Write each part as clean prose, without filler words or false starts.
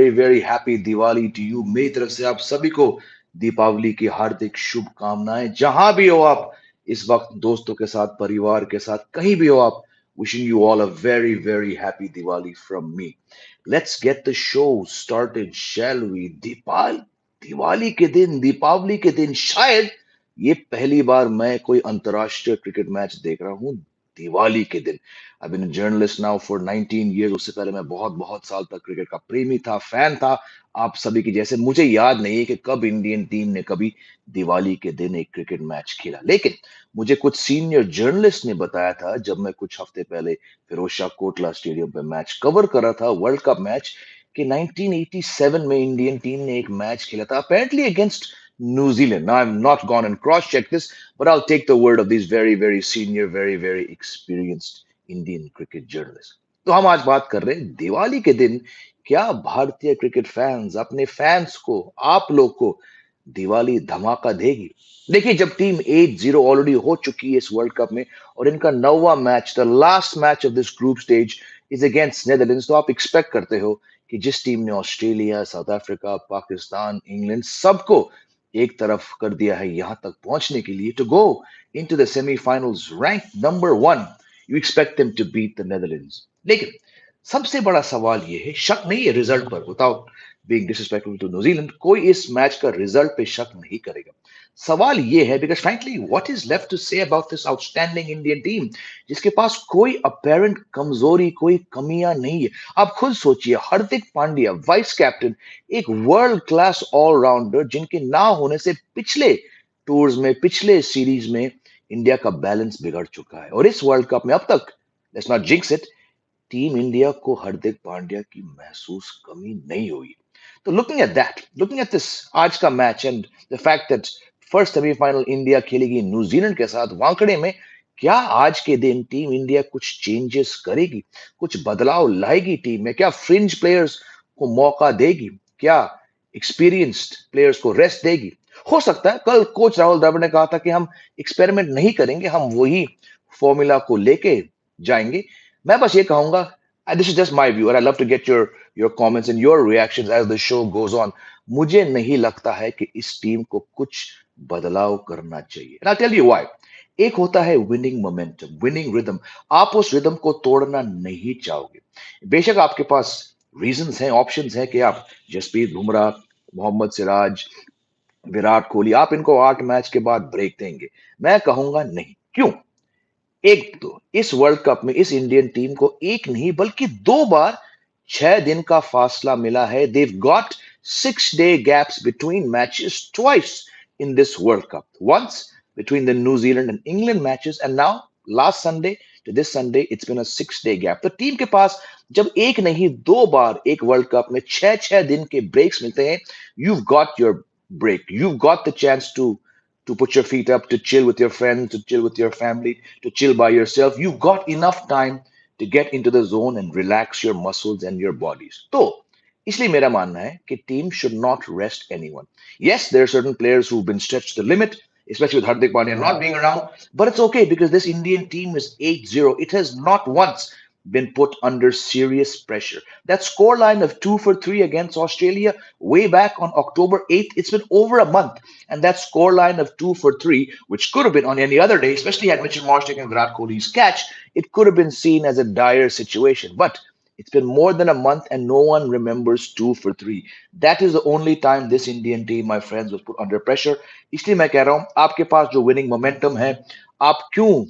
Very very happy Diwali to you. मेरी तरफ से आप सभी को दीपावली की हार्दिक शुभकामनाएं। जहां भी हो आप इस वक्त, दोस्तों के साथ, परिवार के साथ, कहीं भी हो आप, wishing you all a very very happy Diwali from me. Let's get the show started, shall we. Diwali के दिन, दीपावली के दिन शायद ये पहली बार मैं कोई अंतरराष्ट्रीय क्रिकेट मैच देख रहा हूँ दिवाली के दिन। I been journalist now for 19 years. उससे पहले मैं बहुत बहुत साल तक क्रिकेट का प्रेमी था, फैन था आप सभी की जैसे। मुझे याद नहीं है कि कब इंडियन टीम ने कभी दिवाली के दिन एक क्रिकेट मैच खेला, लेकिन मुझे कुछ सीनियर जर्नलिस्ट ने बताया था जब मैं कुछ हफ्ते पहले फिरोज शाह कोटला स्टेडियम पे मैच कवर कर रहा था, वर्ल्ड कप मैच, कि 1987 में इंडियन टीम ने एक मैच खेला था apparently against New Zealand. Now I'm not gone and cross check this, but I'll take the word of these very very senior, very very experienced Indian cricket journalist. तो हम आज बात कर रहे हैं दिवाली के दिन क्या भारतीय क्रिकेट फैंस अपने फैंस को, आप लोग को दिवाली धमाका देगी। देखिए, जब टीम 8-0 ऑलरेडी हो चुकी है इस वर्ल्ड कप में और इनका नौवां match, the last match of this group stage is against Netherlands, तो आप एक्सपेक्ट करते हो कि जिस टीम ने Australia, south Africa, Pakistan, England सबको एक तरफ कर दिया है यहां तक पहुंचने के लिए, to go into the semifinals rank number 1, you expect them to beat the Netherlands. लेकिन सबसे बड़ा सवाल यह है, शक नहीं है रिजल्ट पर, without being disrespectful to New Zealand, कोई इस मैच का रिजल्ट पे शक नहीं करेगा। सवाल यह है, because frankly what is left to say about this outstanding Indian team, जिसके पास कोई अपेरेंट कमजोरी, कोई कमियां नहीं है। आप खुद सोचिए, हार्दिक पांड्या वाइस कैप्टन, एक वर्ल्ड क्लास ऑलराउंडर, जिनके ना होने से पिछले टूर्स में, पिछले सीरीज में इंडिया का बैलेंस बिगड़ चुका है, और इस वर्ल्ड कप में अब तक, let's not jinx it, team India को हार्दिक पांड्या की महसूस कमी नहीं हुई। तो looking at that, looking at this आज का match and the fact that first semifinal India खेलेगी न्यूजीलैंड के साथ वांकड़े में, क्या आज के दिन टीम इंडिया कुछ चेंजेस करेगी, कुछ बदलाव लाएगी टीम में? क्या फ्रिंज प्लेयर्स को मौका देगी? क्या एक्सपीरियंस्ड प्लेयर्स को रेस्ट देगी? हो सकता है कल कोच राहुल द्रविड़ ने कहा था कि हम एक्सपेरिमेंट नहीं करेंगे, हम वही फॉर्मूला को लेके जाएंगे। मैं बस ये कहूंगा, this is just my view and I love to get your comments and your reactions as the show goes on. मुझे नहीं लगता है कि इस टीम को कुछ बदलाव करना चाहिए, and I tell you why. एक होता है विनिंग मोमेंटम, विनिंग रिदम। आप उस रिदम को तोड़ना नहीं चाहोगे। बेशक आपके पास रीजंस हैं, ऑप्शंस हैं कि आप जसप्रीत बुमराह, मोहम्मद सिराज, विराट कोहली, आप इनको 8 मैच के बाद ब्रेक देंगे। मैं कहूंगा नहीं। क्यों? एक तो इस वर्ल्ड कप में इस इंडियन टीम को एक नहीं बल्कि 2 बार 6 दिन का फासला मिला है। देव got 6 day gaps between matches twice in this World Cup. Once between the New Zealand and England matches, and now last Sunday to this Sunday, it's been a 6 day gap. तो टीम के पास जब एक नहीं 2 बार एक world cup में 6 6 दिन के breaks मिलते हैं, you've got your break. You've got the chance to put your feet up, to chill with your friends, to chill with your family, to chill by yourself. You've got enough time to get into the zone and relax your muscles and your bodies. तो इसलिए मेरा मानना है कि team should not rest anyone. Yes, there are certain players who've been stretched to the limit, especially with Hardik Pandya not being around, but it's okay because this Indian team is 8-0. It has not once been put under serious pressure. That scoreline of 2 for 3 against Australia way back on October 8th, it's been over a month. And that scoreline of 2 for 3, which could have been on any other day, especially had Mitchell Marsh taken Virat Kohli's catch, it could have been seen as a dire situation. But it's been more than a month and no one remembers 2 for 3. That is the only time this Indian team, my friends, was put under pressure. इसलिए मैं कह रहा हूं, आपके पास जो winning momentum है, आप क्यों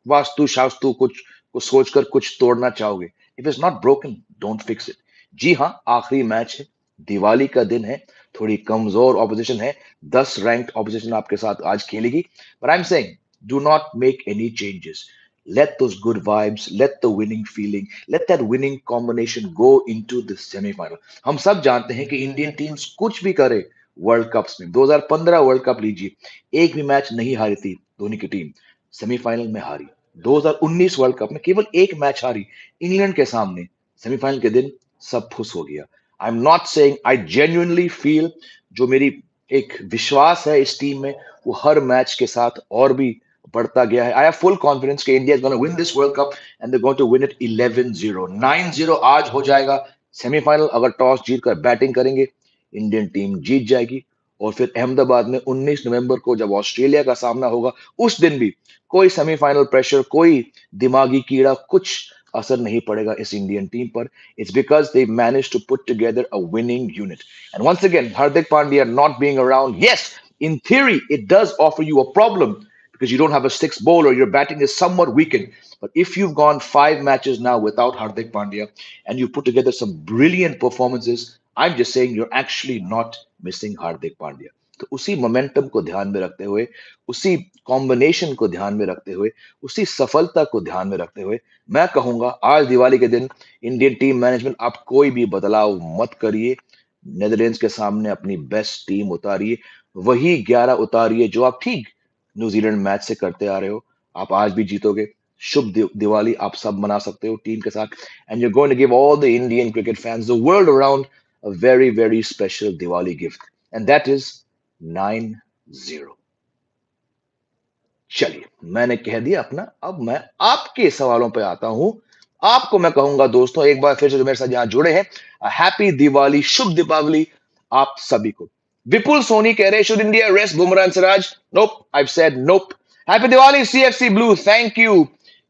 वास्तु शास्तु कुछ को सोचकर कुछ तोड़ना चाहोगे? If it's not broken, don't fix it. जी हाँ, आखिरी मैच है, दिवाली का दिन है, थोड़ी कमजोर ऑपोजिशन है, 10 रैंक्ड ऑपोजिशन आपके साथ आज खेलेगी, but I am saying do not make any changes. Let those good vibes, let the winning feeling, let that winning combination go into the semi-final. हम सब जानते हैं कि इंडियन टीम्स कुछ भी करे वर्ल्ड कप्स में, 2015 वर्ल्ड कप लीजिए, एक भी मैच नहीं हारी थी धोनी की टीम, सेमीफाइनल में हारी। 2019 वर्ल्ड कप में केवल एक मैच हारी इंग्लैंड के सामने, सेमीफाइनल के दिन सब फुस हो गया। I am not saying, I genuinely feel, जो मेरी एक विश्वास है इस टीम में, वो हर मैच के साथ और भी बढ़ता गया है। आई हैव फुल कॉन्फिडेंस कि India is gonna win this world cup and they going to win it 11-0, 9-0 आज हो जाएगा, सेमीफाइनल अगर टॉस जीत कर बैटिंग करेंगे, इंडियन टीम जीत जाएगी। और फिर अहमदाबाद में 19 नवंबर को जब ऑस्ट्रेलिया का सामना होगा, उस दिन भी कोई सेमीफाइनल प्रेशर, कोई दिमागी कीड़ा, कुछ असर नहीं पड़ेगा इस इंडियन टीम पर। It's because they manage to put together a winning unit. And once again, Hardik Pandya not being around, yes, in theory it does offer you a problem because you don't have a sixth bowler, your batting is somewhat weakened. But if you've gone 5 matches now without Hardik Pandya and you put together some brilliant performances, I'm just saying you're actually not missing Hardik Pandya. तो उसी momentum को ध्यान में रखते हुए, उसी combination को ध्यान में रखते हुए, उसी सफलता को ध्यान में रखते हुए, मैं कहूंगा आज दिवाली के दिन इंडियन टीम मैनेजमेंट आप कोई भी बदलाव मत करिए। नेदरलैंड्स के सामने अपनी बेस्ट टीम उतारिए, वही 11 उतारिए जो आप ठीक न्यूजीलैंड मैच से करते आ रहे हो। आप आज भी जीतोगे। शुभ दिवाली आप सब मना सकते हो टीम के साथ। And you going to give all the Indian cricket fans the world around a very very special Diwali gift, and that is 9-0। चलिए, मैंने कह दिया अपना, अब मैं आपके सवालों पे आता हूं। आपको मैं कहूंगा दोस्तों, एक बार फिर से जो मेरे साथ यहां जुड़े हैं, हैप्पी दिवाली, शुभ दीपावली आप सभी को। विपुल सोनी कह रहे, should India rest Bumrah and Siraj? Nope, I said nope. Happy Diwali CFC blue, thank you.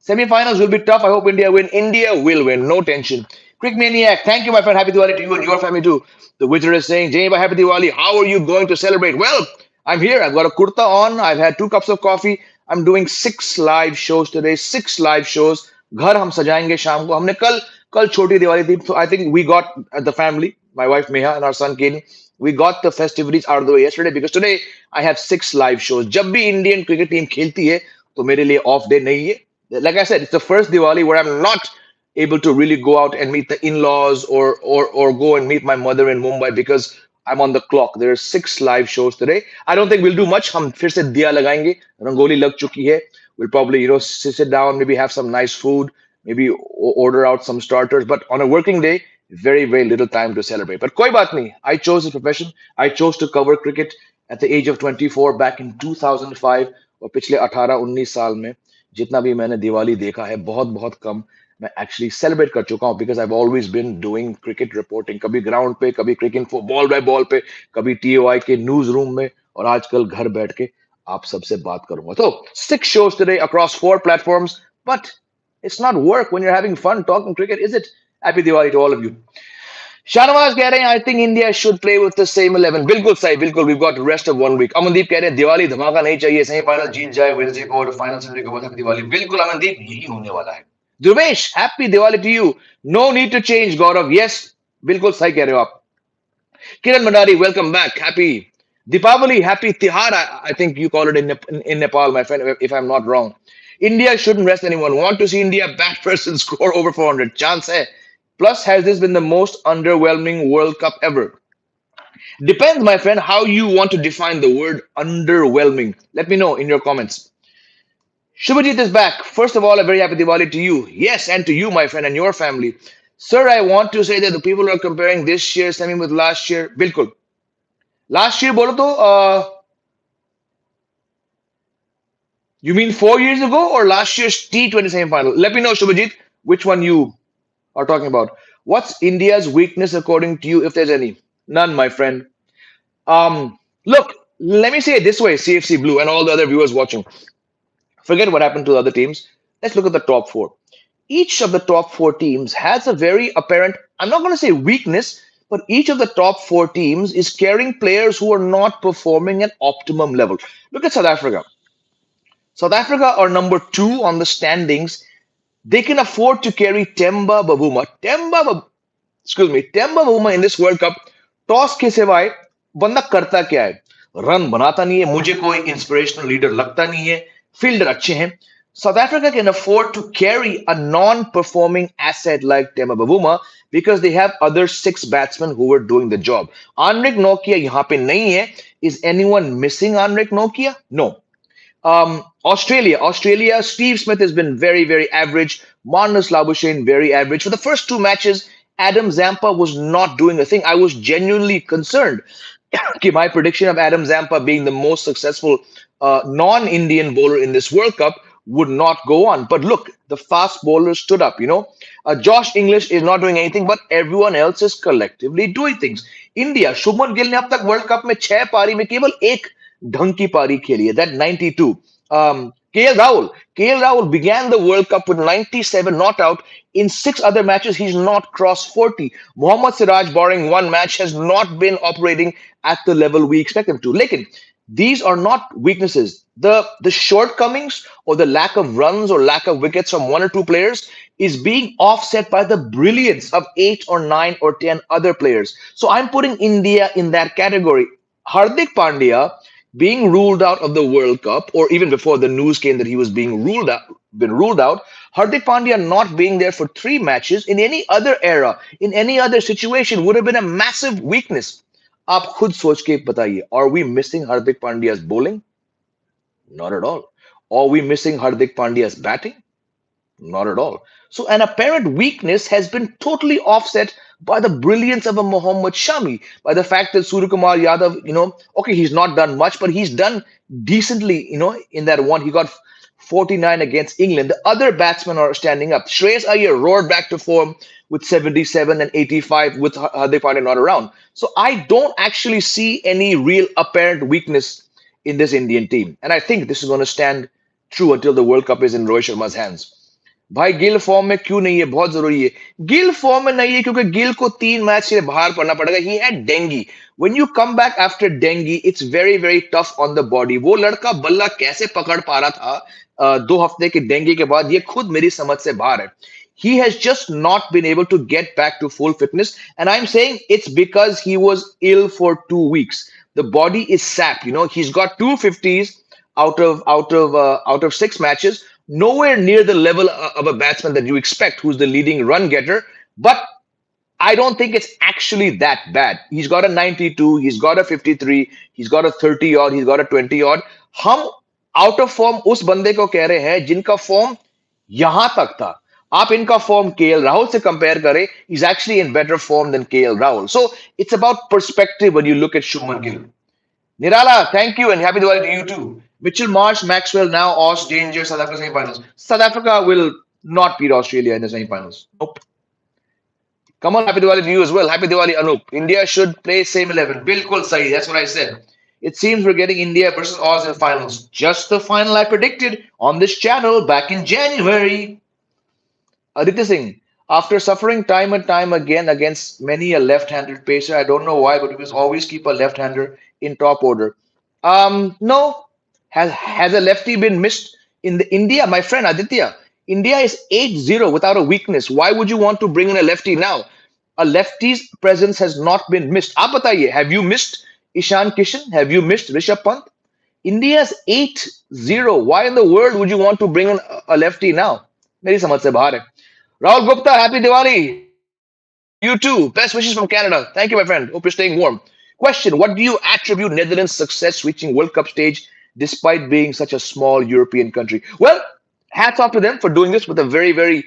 Semi-finals will be tough. I hope India win. India will win. No tension. Quick Maniac, thank you, my friend. Happy Diwali to you and your family too. The Wizard is saying, Jay, happy Diwali. How are you going to celebrate? Well, I'm here. I've got a kurta on. I've had 2 cups of coffee. I'm doing 6 live shows today. 6 live shows. घर हम सजाएंगे शाम को। हमने कल कल छोटी दिवाली थी, so I think we got the family, my wife Meha and our son Kaden, we got the festivities out of the way yesterday because today I have 6 live shows. जब भी इंडियन क्रिकेट टीम खेलती है तो मेरे लिए of day नहीं है। Like I said, it's the first Diwali where I'm not able to really go out and meet the in-laws or go and meet my mother in Mumbai because I'm on the clock. There are 6 live shows today. I don't think we'll do much. हम फिर से दिया लगाएंगे, रंगोली लग चुकी है। We'll probably sit down, maybe have some nice food, maybe order out some starters. But on a working day, very very little time to celebrate. But कोई बात नहीं. I chose this profession. I chose to cover cricket at the age of 24 back in 2005 और पिछले 18-19 साल में जितना भी मैंने दिवाली देखा है, बहुत बहुत कम मैं एक्चुअली सेलिब्रेट कर चुका हूं because I always been doing cricket reporting, कभी ग्राउंड पे, कभी cricket for ball by ball पे, कभी टीओआई के न्यूज रूम में, और आजकल घर बैठ के आप सबसे बात करूंगा। तो 6 shows today across 4 platforms, but it's not work when you're having fun talking cricket, is it? Happy Diwali to all of you. Shahnawaz कह रहे हैं I think India should play with the same 11। बिल्कुल सही, बिल्कुल, we got rest of 1 week. Amandeep कह रहे हैं दिवाली धमाका नहीं चाहिए, सेमीफाइनल जीत जाए वेडनेसडे को और फाइनल संडे को बहुत हैप्पी दिवाली। बिल्कुल अमनदीप, यही होने वाला है। Dhruvesh, happy Diwali to you. No need to change Gaurav, yes, बिल्कुल सही कह रहे हो आप। Kiran Mandari, welcome back. Happy Deepavali, happy Tihar. I think you call it in Nepal, my friend, if I'm not wrong. India shouldn't rest anyone. Want to see India bat first and score over 400. Chance hai. Plus, has this been the most underwhelming World Cup ever? Depends, my friend, how you want to define the word underwhelming. Let me know in your comments. Shubhajit is back. First of all, a very happy Diwali to you. Yes, and to you, my friend, and your family. Sir, I want to say that the people are comparing this year's semi with last year. Bilkul. Last year, bolo to, you mean 4 years ago or last year's T20 semi-final? Let me know, Shubhajit, which one you are talking about. What's India's weakness according to you, if there's any? None, my friend. Look, let me say it this way, CFC Blue and all the other viewers watching. Forget what happened to the other teams. Let's look at the top four. Each of the top four teams has a very apparent, I'm not going to say weakness, but each of the top four teams is carrying players who are not performing at optimum level. Look at South Africa. South Africa are number 2 on the standings. They can afford to carry Temba Bavuma. Temba Bavuma in this World Cup, toss के सिवाय बंदा करता क्या है? Run बनाता नहीं है, मुझे कोई इंस्पिरेशनल लीडर लगता नहीं है, फील्डर अच्छे हैं। South Africa can afford to carry a non-performing asset like Temba Bavuma because they have other 6 batsmen who were doing the job. Anrik Nokia यहाँ पे नहीं है. Is anyone missing Anrik Nokia? No. Australia, Steve Smith has been very, very average. Marnus Labuschagne, very average. For the first 2 matches, Adam Zampa was not doing a thing. I was genuinely concerned. My prediction of Adam Zampa being the most successful non-Indian bowler in this World Cup would not go on. But look, the fast bowlers stood up. Josh English is not doing anything, but everyone else is collectively doing things. India, Shubman Gill ने अब तक world cup में 6 पारी में केवल एक ढंग की पारी खेली है, that 92. KL Rahul began the World Cup with 97 not out. In 6 other matches, he's not crossed 40. Mohammad Siraj, barring one match, has not been operating at the level we expect him to. Lekin, these are not weaknesses. The shortcomings or the lack of runs or lack of wickets from one or two players is being offset by the brilliance of 8 or 9 or 10 other players. So I'm putting India in that category. Hardik Pandya being ruled out of the World Cup, or even before the news came that he was been ruled out, Hardik Pandya not being there for 3 matches in any other era, in any other situation, would have been a massive weakness. आप खुद सोच के बताइए, are we missing Hardik Pandya's bowling? Not at all. Are we missing Hardik Pandya's batting? Not at all. So an apparent weakness has been totally offset by the brilliance of a Mohammad Shami, by the fact that Suryakumar Yadav, okay, he's not done much, but he's done decently, in that one. He got 49 against England. The other batsmen are standing up. Shreyas Iyer roared back to form with 77 and 85 with Hardik Pandya not around. So I don't actually see any real apparent weakness in this Indian team. And I think this is going to stand true until the World Cup is in Rohit Sharma's hands. भाई Gill form में क्यों नहीं है, बहुत जरूरी है. Gill form में नहीं है क्योंकि गिल को 3 मैच से बाहर पड़ना पड़ेगा. He had dinghy. When you come back after dinghy, it's very very tough on the body. वो लड़का बल्ला कैसे पकड़ पा रहा था 2 हफ्ते के डेंगी के बाद, ये खुद मेरी समझ से बाहर है. He has just not been able to get back to full fitness, and I'm saying it's because he was ill for 2 weeks. The body is sapped. He's got 250s out of 6 matches, nowhere near the level of a batsman that you expect, who's the leading run getter. But I don't think it's actually that bad. He's got a 92, he's got a 53, he's got a 30 odd, he's got a 20 odd. हम out of form उस बंदे को कह रहे हैं जिनका form यहां तक था. आप इनका फॉर्म केएल राहुल से कंपेयर करें, he's actually in better form than KL Rahul. So it's about perspective when you look at Shubman Gill. Nirala, thank you and happy Diwali to you too. Mitchell Marsh, Maxwell, now Aus, Danger, South Africa semi-finals. South Africa will not beat Australia in the semi-finals. Nope. Come on, happy Diwali to you as well. Happy Diwali, Anup. India should play same 11. Bilkul sahi. That's what I said. It seems we're getting India versus Oz in the finals. Just the final I predicted on this channel back in January. Aditya Singh, after suffering time and time again against many a left-handed pacer, I don't know why, but we must always keep a left-hander in top order. No. Has a lefty been missed in the India, my friend Aditya? India is 8-0 without a weakness. Why would you want to bring in a lefty now? A lefty's presence has not been missed. आप बताइए, have you missed Ishan Kishan? Have you missed Rishabh Pant? India's 8-0. Why in the world would you want to bring in a lefty now? मेरी समझ से बाहर है. Rahul Gupta, happy Diwali. You too. Best wishes from Canada. Thank you, my friend. Hope you're staying warm. Question: what do you attribute Netherlands' success reaching World Cup stage despite being such a small European country? Well, hats off to them for doing this with a very, very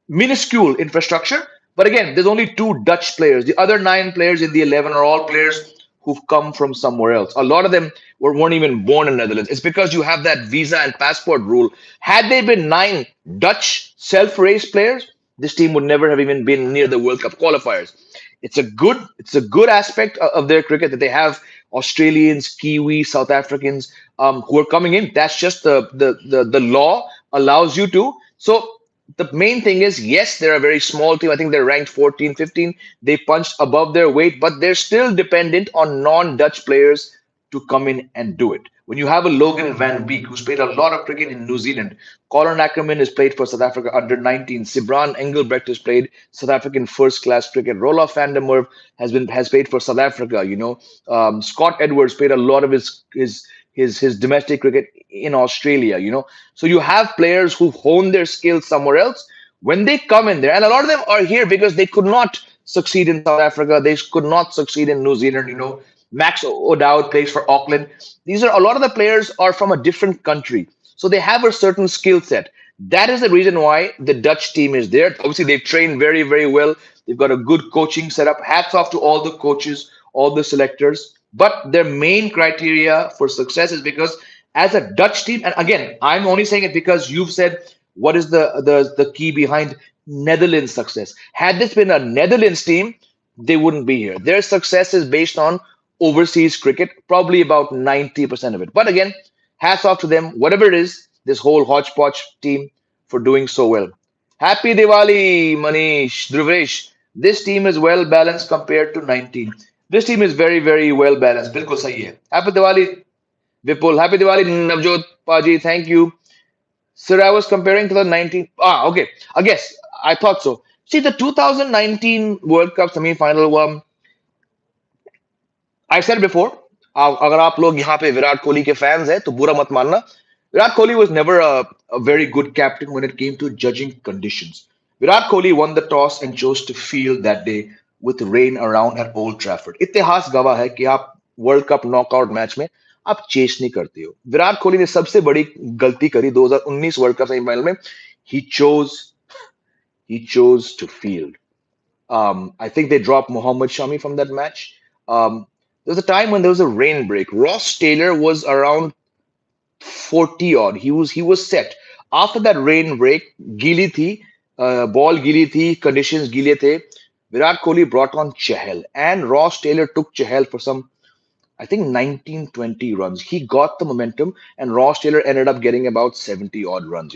minuscule infrastructure. But again, there's only 2 Dutch players. The other 9 players in the 11 are all players who've come from somewhere else. A lot of them weren't even born in Netherlands. It's because you have that visa and passport rule. Had they been 9 Dutch self-raised players, this team would never have even been near the World Cup qualifiers. It's a good aspect of their cricket that they have Australians, Kiwis, South Africans who are coming in. That's just the law allows you to. So the main thing is, yes, they're a very small team. I think they're ranked 14, 15. They punched above their weight, but they're still dependent on non-Dutch players to come in and do it. When you have a Logan Van Beek, who's played a lot of cricket in New Zealand, Colin Ackerman has played for South Africa under 19, Sibran Engelbrecht has played South African first class cricket, Roelof van der Merwe has played for South Africa. Scott Edwards played a lot of his domestic cricket in Australia. So you have players who've honed their skills somewhere else. When they come in there, and a lot of them are here because they could not succeed in South Africa, they could not succeed in New Zealand. Max O'Dowd plays for Auckland. These are a lot of the players are from a different country, so they have a certain skill set. That is the reason why the Dutch team is there. Obviously, they've trained very, very well. They've got a good coaching setup. Hats off to all the coaches, all the selectors. But their main criteria for success is because as a Dutch team, and again, I'm only saying it because you've said what is the key behind Netherlands' success. Had this been a Netherlands team, they wouldn't be here. Their success is based on overseas cricket, probably about 90% of it. But again, hats off to them, whatever it is, this whole hodgepodge team for doing so well. Happy Diwali, Manish, Dhruvesh. This team is well balanced compared to 19. This team is very, very well balanced. बिल्कुल सही है. Happy Diwali, Vipul. Happy Diwali, Navjot Paji. Thank you. Sir, I was comparing to the 19. Ah, okay. I guess I thought so. See, the 2019 World Cup semi-final. I said before, अगर आप लोग यहाँ पे विराट कोहली के fans हैं तो बुरा मत मानना. Virat Kohli was never a very good captain when it came to judging conditions. Virat Kohli won the toss and chose to field that day with rain around at Old Trafford. इतिहास गवाह है कि आप world cup knockout match में आप chess नहीं करते हो. विराट कोहली ने सबसे बड़ी गलती करी 2019 वर्ल्ड कप सेमीफाइनल में. He chose he chose to field. I think they dropped Mohammad Shami from that match. There was a time when there was a rain break. Ross Taylor was around 40 odd. He was set. After that rain break, गीली थी, ball गीली थी, conditions गीले थे. Virat Kohli brought on Chahal, and Ross Taylor took Chahal for some I think 19-20 runs. He got the momentum, and Ross Taylor ended up getting about 70 odd runs.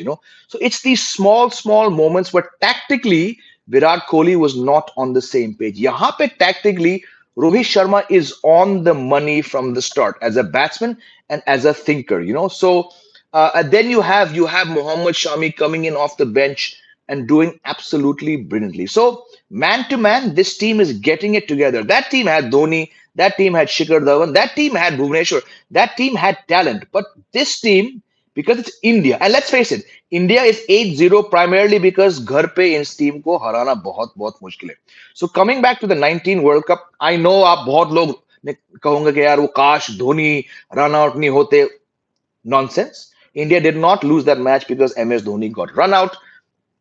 So it's these small, small moments where tactically Virat Kohli was not on the same page. Yahan pe tactically, Rohit Sharma is on the money from the start as a batsman and as a thinker. So and then you have Mohammad Shami coming in off the bench and doing absolutely brilliantly. So man to man, this team is getting it together. That team had Dhoni, that team had Shikhar Dhawan, that team had Bhuvneshwar, that team had talent. But this team, because it's India, and let's face it, India is 8-0 primarily because घर पे इस team को हराना बहुत बहुत मुश्किल है. So coming back to the 19 World Cup, I know आप बहुत लोग ने कहोगे कि यार वो काश धोनी रन आउट नहीं होते. Nonsense. India did not lose that match because MS Dhoni got run out.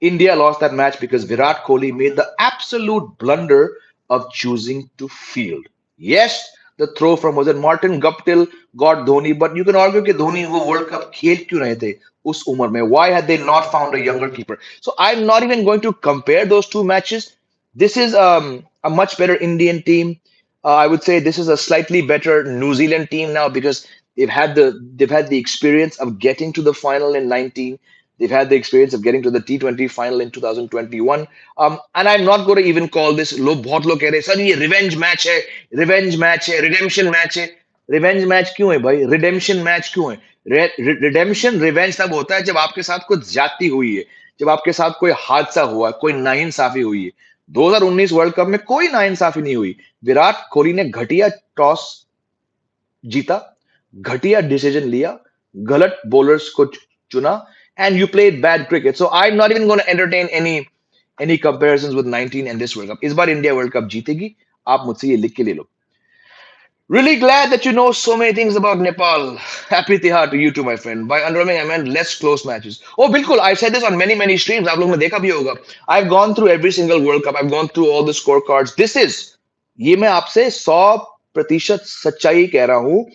India lost that match because Virat Kohli made the absolute blunder of choosing to field. Yes, the throw from was it Martin Guptill got Dhoni, but you can argue that Dhoni वो World Cup खेल क्यों रहे थे उस उम्र में? Why had they not found a younger keeper? So I'm not even going to compare those two matches. This is a much better Indian team. I would say this is a slightly better New Zealand team now because they've had the experience of getting to the final in 19. They've had the experience of getting to the T20 final in 2021. And I'm not going to even call this लोग बहुत लोग कह रहे हैं sir ये revenge match है redemption match है. Revenge match क्यों है भाई? रिडेम्पशन मैच क्यों है? रिडेम्पशन रिवेंज तब होता है जब आपके साथ कुछ ज्यादती हुई है, जब आपके साथ कोई हादसा हुआ, कोई नाइंसाफी हुई है. 2019 वर्ल्ड कप में कोई नाइंसाफी नहीं हुई. विराट कोहली ने घटिया टॉस जीता, घटिया डिसीजन लिया, गलत बॉलर्स को चुना, and you played bad cricket. So I'm not even going to entertain any comparisons with 19 and this World Cup. इस बार इंडिया वर्ल्ड कप जीतेगी. आप मुझसे ये लिख के ले लो. Really glad that you know so many things about Nepal. Happy Tihar to you too, my friend. By underwhelming, I meant less close matches. Oh, bilkul. I've said this on many, many streams. आप लोग ने देखा भी होगा. I've gone through every single World Cup. I've gone through all the scorecards. This is ये मैं आपसे 100% सच्चाई कह रहा हूँ.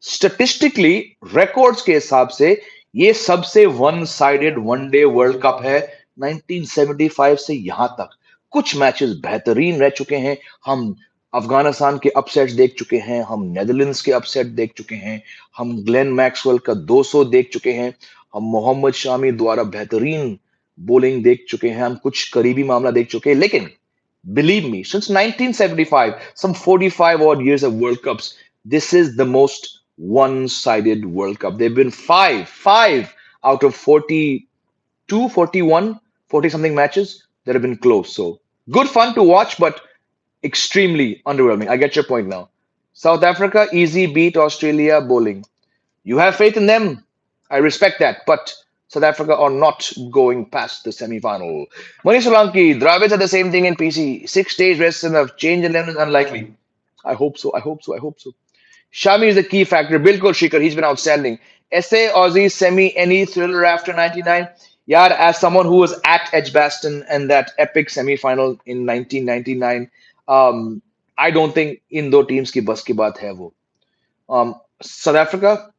स्टैटिस्टिकली रिकॉर्ड्स के हिसाब से ये सबसे one sided one day world cup है 1975 से यहां तक. कुछ मैचेस बेहतरीन रह चुके हैं. हम अफगानिस्तान के अपसेट्स देख चुके हैं, हम नेदरलैंड्स के अपसेट देख चुके हैं, हम ग्लेन मैक्सवेल का 200 देख चुके हैं, हम मोहम्मद शामी द्वारा बेहतरीन बॉलिंग देख चुके हैं, हम कुछ करीबी मामला देख चुके हैं. लेकिन believe me, since 1975, some 45 odd years of World Cups, this is the most one-sided World Cup. There have been five out of 42, 41, 40 something matches that have been close. So good fun to watch, but extremely underwhelming. I get your point now. South Africa, easy beat Australia bowling. You have faith in them. I respect that. But South Africa are not going past the semi-final. Manish Solanki, Dravids are the same thing in PC. 6 days rest enough. Change 11 is unlikely. I hope so. I hope so. I hope so. Shami is the key factor. Bilkul Shikhar, he's been outstanding. SA, Aussie, semi, any thriller after 99? Yeah, as someone who was at Edgbaston and that epic semi-final in 1999, I don't think in दो teams की बस की बात है वो. South Africa,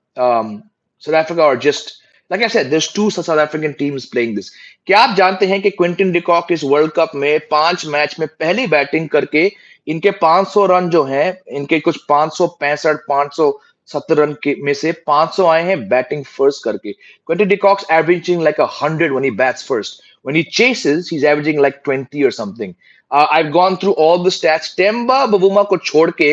South Africa are just, like I said, there's two South African teams playing this. क्या आप जानते हैं कि क्विंटन डिकॉक इस वर्ल्ड कप में 5 मैच में पहली बैटिंग करके इनके 500 रन जो हैं, इनके कुछ 565 570 रन के में से 500 आए हैं बैटिंग फर्स्ट करके. Quinton de Kock's averaging like 100 when he bats first. When he chases, he's averaging like 20 or something. I've gone through all the stats. Temba बबूमा को छोड़ के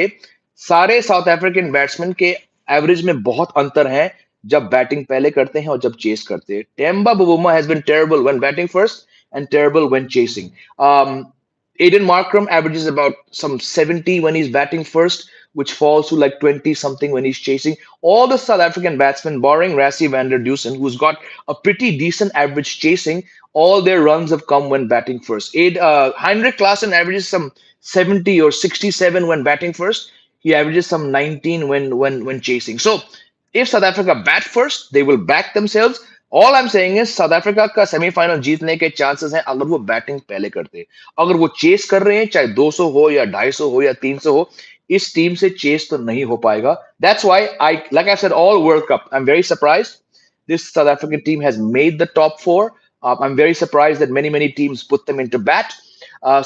सारे साउथ अफ्रीकन बैट्समैन के एवरेज में बहुत अंतर है जब बैटिंग पहले करते हैं और जब चेस करते हैं. Temba Bavuma has been terrible when batting first and terrible when chasing. Aiden Markram averages about some 70 when he's batting first, which falls to like 20 something when he's chasing. All the South African batsmen, barring Rassie van der Dusen, who's got a pretty decent average chasing, all their runs have come when batting first. Heinrich Klaasen averages some 70 or 67 when batting first. He averages some 19 when chasing. So if South Africa bat first, they will back themselves. All I'm saying is South Africa का semifinal जीतने के chances हैं अगर वो batting पहले करते हैं. अगर वो चेस कर रहे हैं चाहे 200 हो या 250 हो या 300 हो, इस टीम से चेस तो नहीं हो पाएगा. That's why like I said, all World Cup, I'm very surprised this South African team has made the top four. I'm very surprised that many teams put them into bat.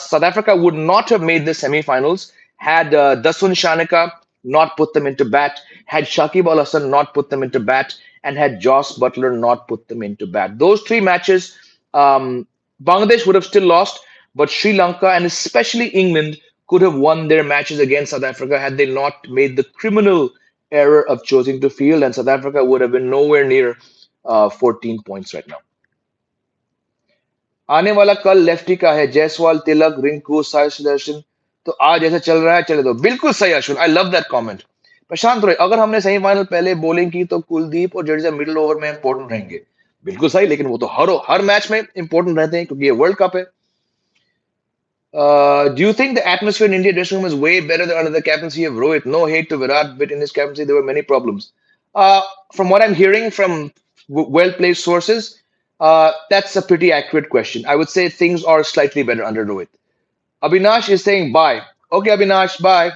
South Africa would not have made the semifinals had Dasun Shanaka not put them into bat, had Shakib Al Hasan not put them into bat, and had Joss Butler not put them into bat. Those three matches, Bangladesh would have still lost, but Sri Lanka and especially England could have won their matches against South Africa had they not made the criminal error of choosing to field, and South Africa would have been nowhere near 14 points right now. आने वाला कल lefty का है, जायसवाल, तिलक, रिंकू, साई सुदर्शन. तो आज ऐसा चल रहा है, चले दो. बिल्कुल सही Ashwin, I love that comment. Prashant Roy, अगर हमने सेमीफाइनल पहले बॉलिंग की तो कुलदीप और जडेजा मिडिल ओवर में इंपॉर्टेंट रहेंगे. बिल्कुल सही, लेकिन वो तो हर मैच में इंपॉर्टेंट रहते हैं क्योंकि ये वर्ल्ड कप है. Do you think the atmosphere in India dressing room is way better than under the captaincy of Rohit? No hate to Virat, but in his captaincy there were many problems. From what I'm hearing from well-placed sources, that's a pretty accurate question. I would say things are slightly better under Rohit. Abhinash is saying bye. Okay, Abhinash, bye.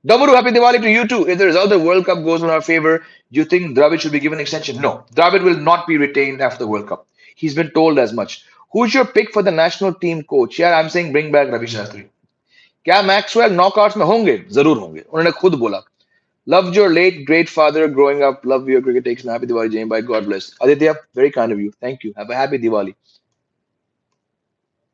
Daburu, happy Diwali to you too. If the result of the World Cup goes in our favor, do you think Dravid should be given extension? No. Dravid will not be retained after the World Cup. He's been told as much. Who's your pick for the national team coach? Yeah, I'm saying bring back Ravi Shastri. क्या Maxwell knockouts में होंगे? जरूर होंगे, उन्होंने खुद बोला. Loved your late great father growing up. Love your cricket takes. Happy Diwali, Jane. Bye. God bless. Aditya, very kind of you. Thank you. Have a happy Diwali.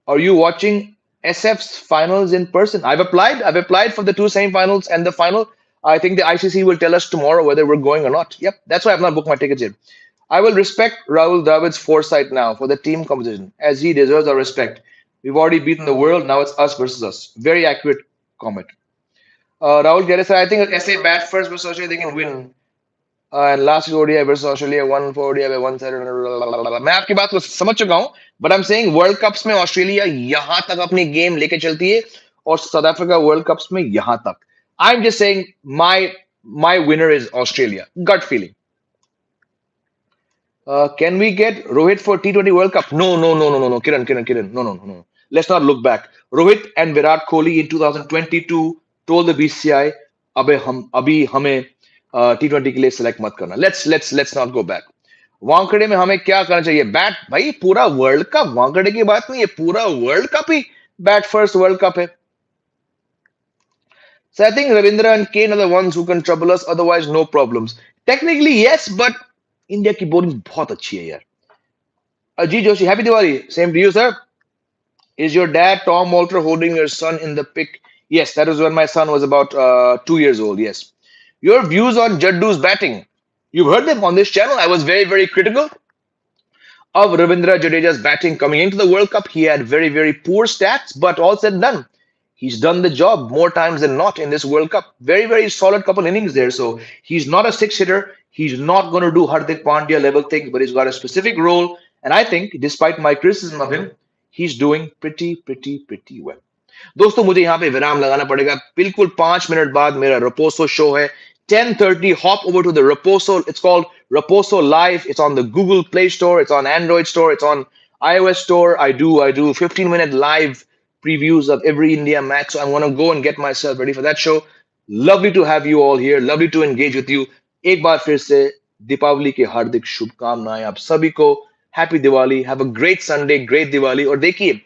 Are you watching SF's finals in person? I've applied. I've applied for the two semi-finals and the final. I think the ICC will tell us tomorrow whether we're going or not. Yep, that's why I've not booked my tickets yet. I will respect Rahul Dravid's foresight now for the team composition, as he deserves our respect. We've already beaten the world. Now it's us versus us. Very accurate comment. Rahul Gare, I think SA bat first versus Australia, they can win. And last ODI versus Australia, one for ODI by one side. मैं आपकी बात को समझ चुका हूं, but I'm saying world cups में Australia यहां तक अपनी गेम लेके चलती है और साउथ अफ्रीका वर्ल्ड कप्स में यहां तक. I'm just saying my winner is Australia. Gut feeling. Can we get Rohit for T20 World Cup? No. Kiran. No. Let's not look back. Rohit and Virat Kohli in 2022 told the BCI, अभी हमें T20 के लिए select मत करना. Let's not go back. वांकड़े में हमें क्या करना चाहिए? बैट भाई, पूरा वर्ल्ड कप. वांकड़े की बात नहीं है, पूरा वर्ल्ड कप ही बैट फर्स्ट वर्ल्ड कप है. So I think Ravindra and Kane are the ones who can trouble us. Otherwise, no problems. Technically, yes, but India की बॉलिंग बहुत अच्छी है यार. Ajit Joshi, happy Diwali. Same to you sir. Is your dad Tom Walter holding your son in the pic? Yes, that was when my son was about 2 years old. Yes. Your views on Jaddu's batting? You've heard them on this channel. I was very critical of Ravindra Jadeja's batting coming into the World Cup. He had very poor stats, but all said and done, he's done the job more times than not in this World Cup. Very solid couple innings there. So he's not a six hitter. He's not going to do Hardik Pandya level things, but he's got a specific role. And I think, despite my criticism of him, he's doing pretty well. दोस्तों, मुझे यहाँ पे विराम लगाना पड़ेगा. बिल्कुल 5 minute बाद मेरा रपोसो शो है. 10:30. Hop over to the Raposo. It's called Raposo Live. It's on the Google Play Store. It's on Android Store. It's on iOS Store. I do 15-minute live previews of every India match. So I'm going to go and get myself ready for that show. Lovely to have you all here. Lovely to engage with you. एक बार फिर से दीपावली की हार्दिक शुभकामनाएं आप सभी को। Happy Diwali, have a great Sunday, great Diwali. और देखिए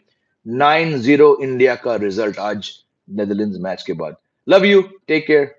9-0 इंडिया का रिजल्ट आज नेदरलैंड्स मैच के बाद। Love you, take care.